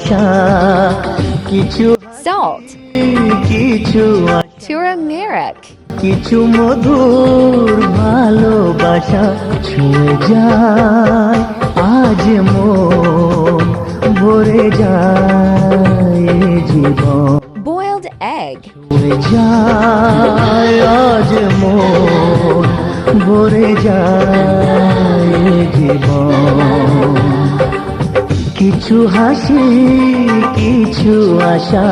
ভালোবাসা কিছু Salt. কিছু Turmeric. কিছু মধুর ভালোবাসা ছুঁয়ে যায় আজ মন ভরে যায় জীবন Boiled egg. ছুঁয়ে যায় আজ মন ভরে যায় জীবন কিছু হাসি কিছু আশা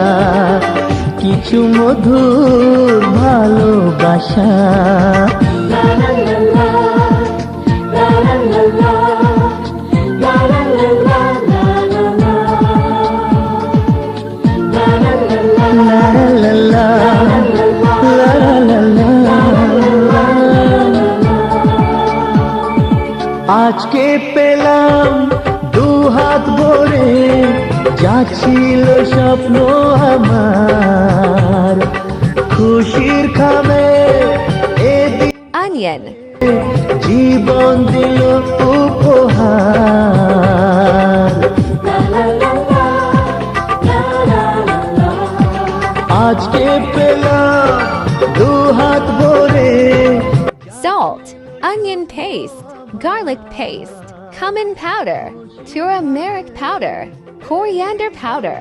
কিছু মধুর ভালোবাসা লা লা লা, লা লা লা। আজকে পেলাম দু হাত ভরে যা ছিল স্বপ্ন আমার খুশির খামে এদিন Onion. জীবন দিল উপহার আজকে পেলাম দু হাত ভরে Salt. Onion paste. Garlic paste. Cumin powder. Turmeric powder. Coriander powder.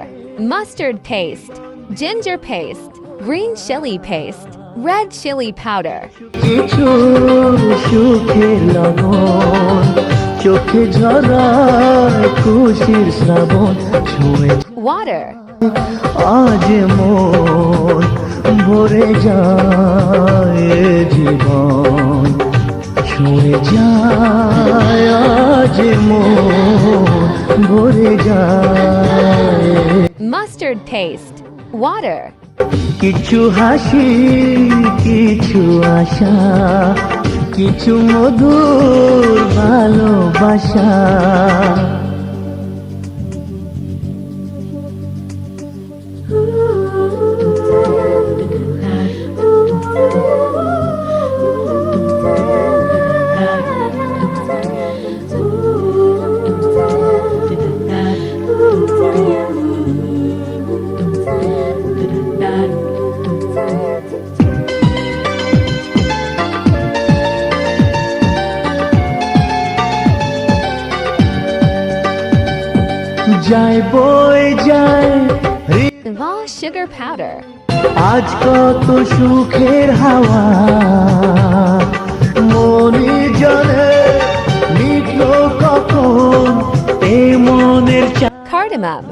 Mustard paste. Ginger paste. Green chili paste. Red chili powder. কিছু সুখের লবণ চোখে ঝরায় খুশির শ্রাবণ ছুঁয়ে Water. আজ মন ভরে যায় জীবন ছুঁয়ে যায় আজ মন ভরে যায় Mustard paste. Water. কিছু হাসি কিছু আশা কিছু মধুর ভালোবাসা যায় বই যায় Raw sugar powder. আজ কত সুখের হাওয়া মনে জানে মিটল কখন এ মনের Cardamom.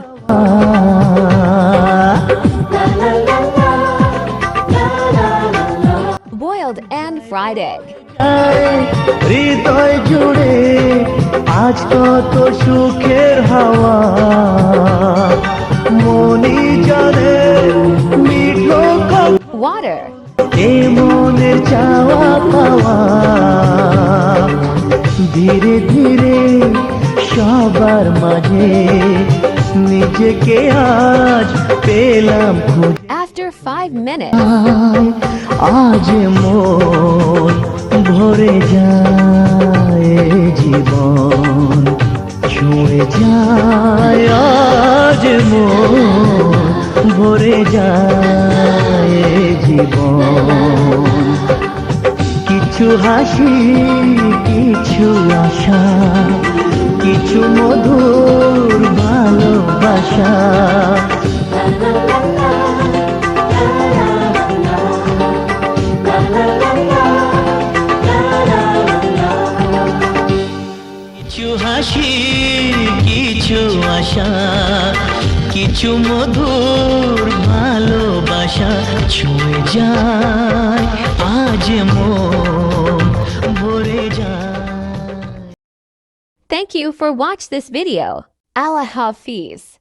Boiled and fried egg. হৃদয় জুড়ে আজ কত সুখের হাওয়া মনি জানে মিটল কখন Water. এ মনের চাওয়া পাওয়া ধীরে ধীরে সবার মাঝে নিজেকে আজ পেলাম খুঁজে After 5 minutes. আজ মন ভরে যায় জীবন ছুঁয়ে যায় আজ মন ভরে যায় জীবন কিছু হাসি কিছু আশা কিছু মধুর ভালোবাসা কিছু হাসি কিছু আশা কিছু মধুর ভালোবাসা ছুঁয়ে যায় আজ মন ভরে যায় Thank you for watch this video. Allah Hafiz.